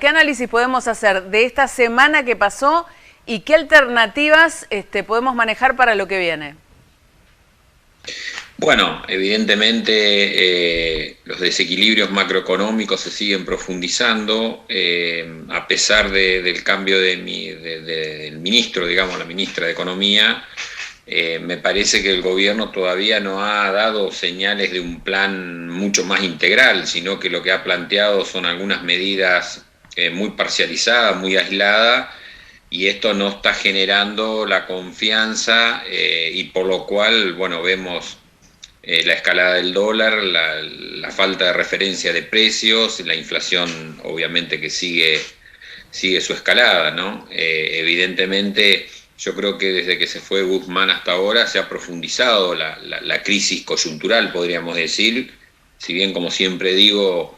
¿Qué análisis podemos hacer de esta semana que pasó y qué alternativas podemos manejar para lo que viene? Bueno, evidentemente los desequilibrios macroeconómicos se siguen profundizando, a pesar del cambio del ministro, digamos, la ministra de Economía. Me parece que el gobierno todavía no ha dado señales de un plan mucho más integral, sino que lo que ha planteado son algunas medidas muy parcializadas, muy aisladas, y esto no está generando la confianza, y por lo cual, bueno, vemos la escalada del dólar, la falta de referencia de precios, la inflación obviamente que sigue su escalada, ¿no? Evidentemente yo creo que desde que se fue Guzmán hasta ahora se ha profundizado la crisis coyuntural, podríamos decir, si bien, como siempre digo,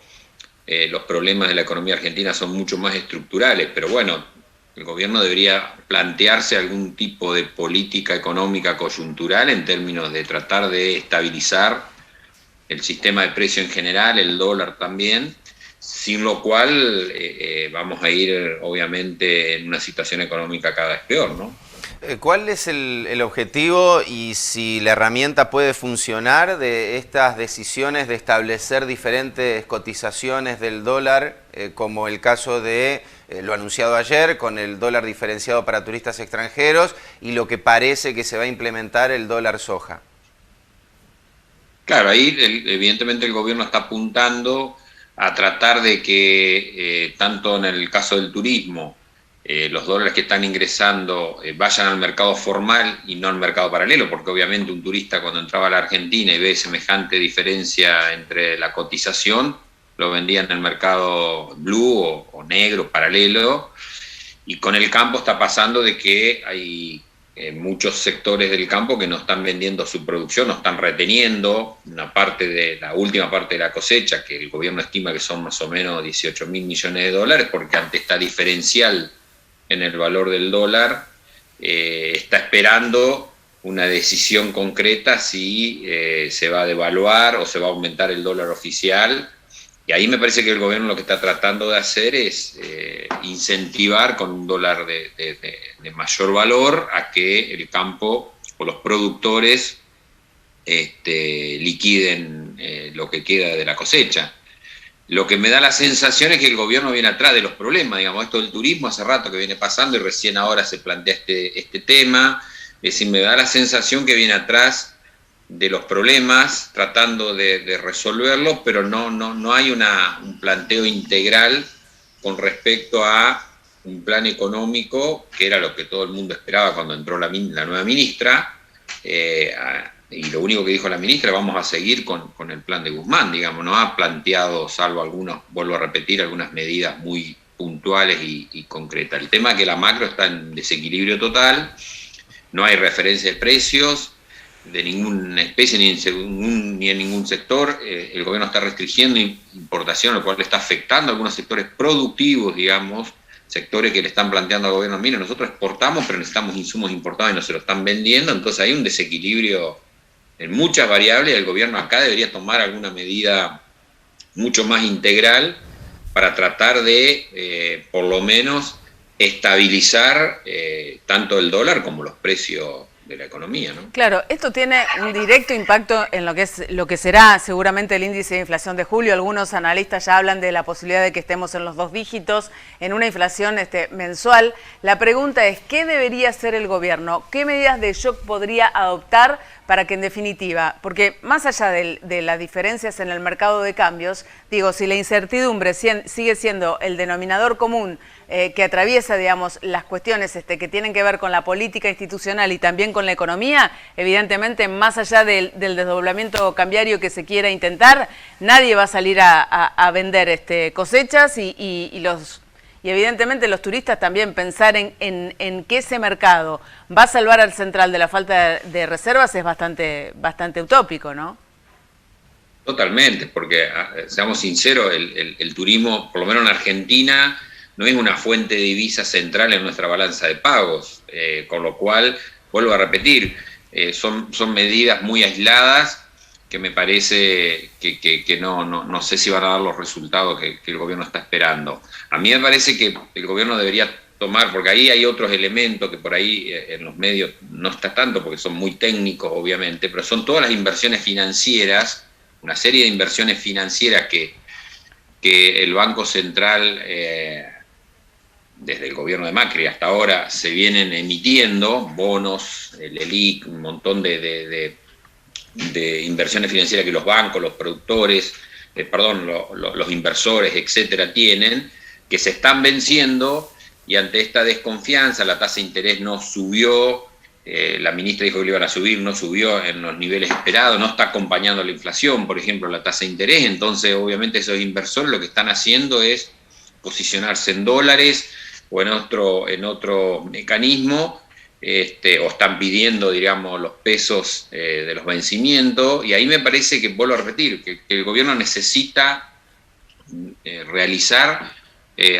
los problemas de la economía argentina son mucho más estructurales, pero bueno, el gobierno debería plantearse algún tipo de política económica coyuntural en términos de tratar de estabilizar el sistema de precio en general, el dólar también, sin lo cual vamos a ir obviamente en una situación económica cada vez peor, ¿no? ¿Cuál es el objetivo y si la herramienta puede funcionar de estas decisiones de establecer diferentes cotizaciones del dólar, como el caso de lo anunciado ayer con el dólar diferenciado para turistas extranjeros y lo que parece que se va a implementar el dólar soja? Claro, ahí evidentemente el gobierno está apuntando a tratar de que, tanto en el caso del turismo, los dólares que están ingresando vayan al mercado formal y no al mercado paralelo, porque obviamente un turista cuando entraba a la Argentina y ve semejante diferencia entre la cotización, lo vendía en el mercado blue o negro, paralelo, y con el campo está pasando de que hay muchos sectores del campo que no están vendiendo su producción, no están reteniendo una parte de la última parte de la cosecha, que el gobierno estima que son más o menos 18.000 millones de dólares, porque ante esta diferencial en el valor del dólar, está esperando una decisión concreta si se va a devaluar o se va a aumentar el dólar oficial. Y ahí me parece que el gobierno lo que está tratando de hacer es incentivar con un dólar de mayor valor a que el campo o los productores liquiden lo que queda de la cosecha. Lo que me da la sensación es que el gobierno viene atrás de los problemas, digamos, esto del turismo hace rato que viene pasando y recién ahora se plantea este tema. Es decir, me da la sensación que viene atrás de los problemas, tratando de resolverlos, pero no hay un planteo integral con respecto a un plan económico, que era lo que todo el mundo esperaba cuando entró la nueva ministra, y lo único que dijo la ministra, vamos a seguir con el plan de Guzmán, digamos, no ha planteado, salvo algunos, vuelvo a repetir, algunas medidas muy puntuales y concretas. El tema es que la macro está en desequilibrio total, no hay referencia de precios de ninguna especie ni en ningún sector, el gobierno está restringiendo importación, lo cual está afectando a algunos sectores productivos, digamos, sectores que le están planteando al gobierno, mire, nosotros exportamos, pero necesitamos insumos importados y no se lo están vendiendo, entonces hay un desequilibrio en muchas variables. El gobierno acá debería tomar alguna medida mucho más integral para tratar de, por lo menos, estabilizar tanto el dólar como los precios de la economía, ¿no? Claro, esto tiene un directo impacto en lo que será seguramente el índice de inflación de julio. Algunos analistas ya hablan de la posibilidad de que estemos en los 2 dígitos, en una inflación mensual. La pregunta es, ¿qué debería hacer el gobierno? ¿Qué medidas de shock podría adoptar para que en definitiva, porque más allá de las diferencias en el mercado de cambios, digo, si la incertidumbre sigue siendo el denominador común que atraviesa, digamos, las cuestiones que tienen que ver con la política institucional y también con la economía, evidentemente, más allá del desdoblamiento cambiario que se quiera intentar, nadie va a salir a vender cosechas y evidentemente los turistas también pensar en que ese mercado va a salvar al central de la falta de reservas es bastante utópico, ¿no? Totalmente, porque seamos sinceros, el turismo, por lo menos en Argentina, no es una fuente de divisa central en nuestra balanza de pagos, con lo cual, vuelvo a repetir, son medidas muy aisladas que me parece que no sé si van a dar los resultados que el gobierno está esperando. A mí me parece que el gobierno debería tomar, porque ahí hay otros elementos que por ahí en los medios no está tanto, porque son muy técnicos obviamente, pero son todas las inversiones financieras, una serie de inversiones financieras que el Banco Central, desde el gobierno de Macri hasta ahora, se vienen emitiendo, bonos, el ELIC, un montón de inversiones financieras que los bancos, los productores, los inversores, etcétera, tienen, que se están venciendo, y ante esta desconfianza la tasa de interés no subió, la ministra dijo que le iban a subir, no subió en los niveles esperados, no está acompañando la inflación, por ejemplo, la tasa de interés. Entonces obviamente esos inversores lo que están haciendo es posicionarse en dólares o en otro mecanismo, o están pidiendo, digamos, los pesos de los vencimientos, y ahí me parece que, vuelvo a repetir, que el gobierno necesita realizar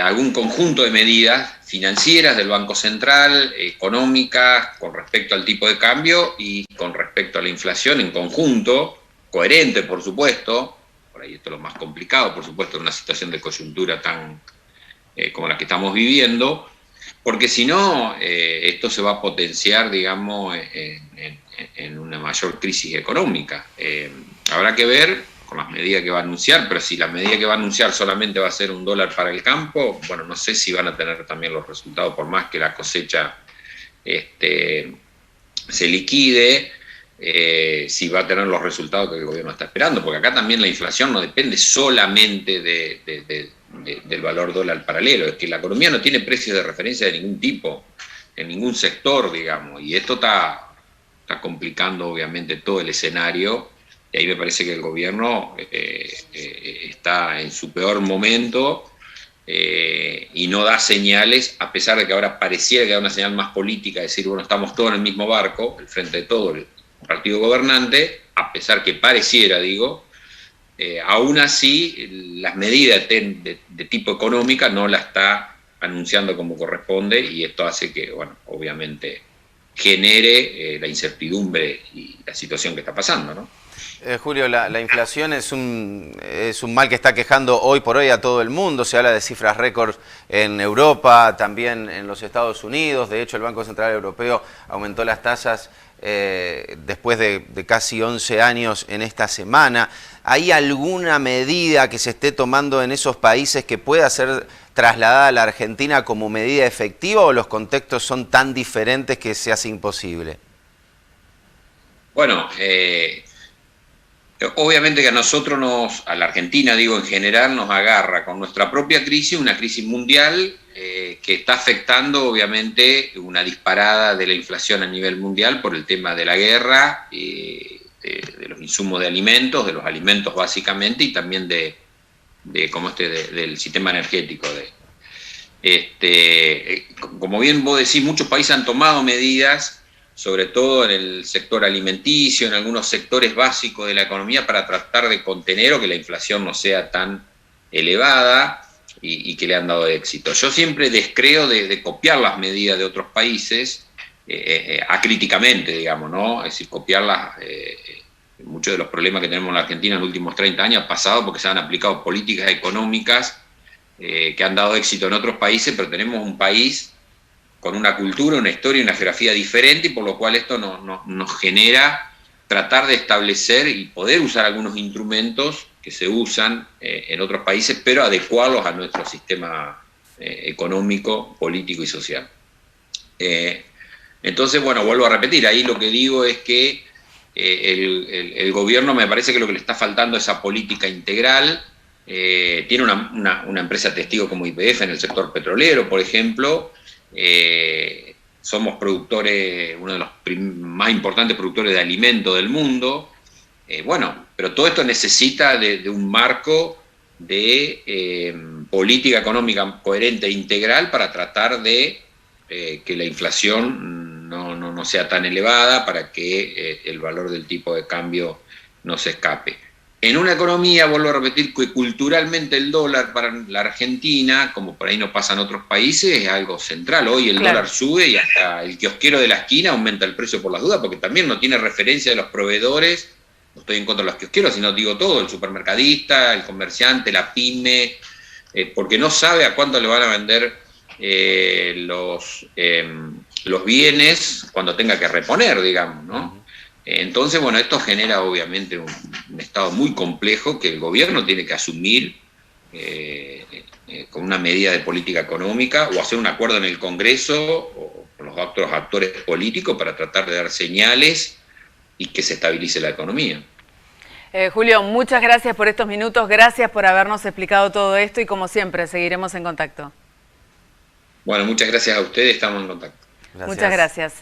algún conjunto de medidas financieras del Banco Central, económicas, con respecto al tipo de cambio y con respecto a la inflación en conjunto, coherente, por supuesto. Por ahí esto es lo más complicado, por supuesto, en una situación de coyuntura tan como la que estamos viviendo, porque si no, esto se va a potenciar, digamos, en una mayor crisis económica. Habrá que ver con las medidas que va a anunciar, pero si la medida que va a anunciar solamente va a ser $1 para el campo, bueno, no sé si van a tener también los resultados, por más que la cosecha se liquide, si va a tener los resultados que el gobierno está esperando, porque acá también la inflación no depende solamente del valor dólar paralelo, es que la economía no tiene precios de referencia de ningún tipo, en ningún sector, digamos, y esto está complicando obviamente todo el escenario, y ahí me parece que el gobierno está en su peor momento y no da señales, a pesar de que ahora pareciera que da una señal más política, decir, bueno, estamos todos en el mismo barco, el frente de todo el partido gobernante, a pesar que pareciera, digo, aún así las medidas de tipo económica no la está anunciando como corresponde, y esto hace que, bueno, obviamente genere la incertidumbre y la situación que está pasando, ¿no? Julio, la inflación es un mal que está quejando hoy por hoy a todo el mundo. Se habla de cifras récord en Europa, también en los Estados Unidos. De hecho, el Banco Central Europeo aumentó las tasas después de casi 11 años en esta semana. ¿Hay alguna medida que se esté tomando en esos países que pueda ser trasladada a la Argentina como medida efectiva, o los contextos son tan diferentes que se hace imposible? Bueno, obviamente que a nosotros, a la Argentina digo en general, nos agarra con nuestra propia crisis, una crisis mundial que está afectando obviamente una disparada de la inflación a nivel mundial por el tema de la guerra, de los insumos de alimentos, de los alimentos básicamente, y también del sistema energético. Como bien vos decís, muchos países han tomado medidas, sobre todo en el sector alimenticio, en algunos sectores básicos de la economía, para tratar de contener o que la inflación no sea tan elevada, y que le han dado éxito. Yo siempre descreo de copiar las medidas de otros países acríticamente, digamos, ¿no? Es decir, copiarlas. Muchos de los problemas que tenemos en la Argentina en los últimos 30 años han pasado porque se han aplicado políticas económicas que han dado éxito en otros países, pero tenemos un país con una cultura, una historia y una geografía diferente, y por lo cual esto nos genera tratar de establecer y poder usar algunos instrumentos que se usan en otros países, pero adecuarlos a nuestro sistema económico, político y social. Entonces, bueno, vuelvo a repetir, ahí lo que digo es que el gobierno, me parece que lo que le está faltando es esa política integral. Tiene una empresa testigo como YPF en el sector petrolero, por ejemplo. Somos productores, uno de los más importantes productores de alimentos del mundo. Bueno, pero todo esto necesita de un marco de política económica coherente e integral para tratar de que la inflación no sea tan elevada, para que el valor del tipo de cambio no se escape. En una economía, vuelvo a repetir, que culturalmente el dólar para la Argentina, como por ahí no pasa en otros países, es algo central. Hoy el dólar sube y hasta el kiosquero de la esquina aumenta el precio por las dudas, porque también no tiene referencia de los proveedores estoy en contra de los kiosqueros, sino digo todo, el supermercadista, el comerciante, la pyme, porque no sabe a cuánto le van a vender los bienes cuando tenga que reponer, digamos, ¿no? Entonces, bueno, esto genera obviamente un estado muy complejo que el gobierno tiene que asumir con una medida de política económica o hacer un acuerdo en el Congreso o con los otros actores políticos para tratar de dar señales y que se estabilice la economía. Julio, muchas gracias por estos minutos, gracias por habernos explicado todo esto y como siempre, seguiremos en contacto. Bueno, muchas gracias a ustedes, estamos en contacto. Gracias. Muchas gracias.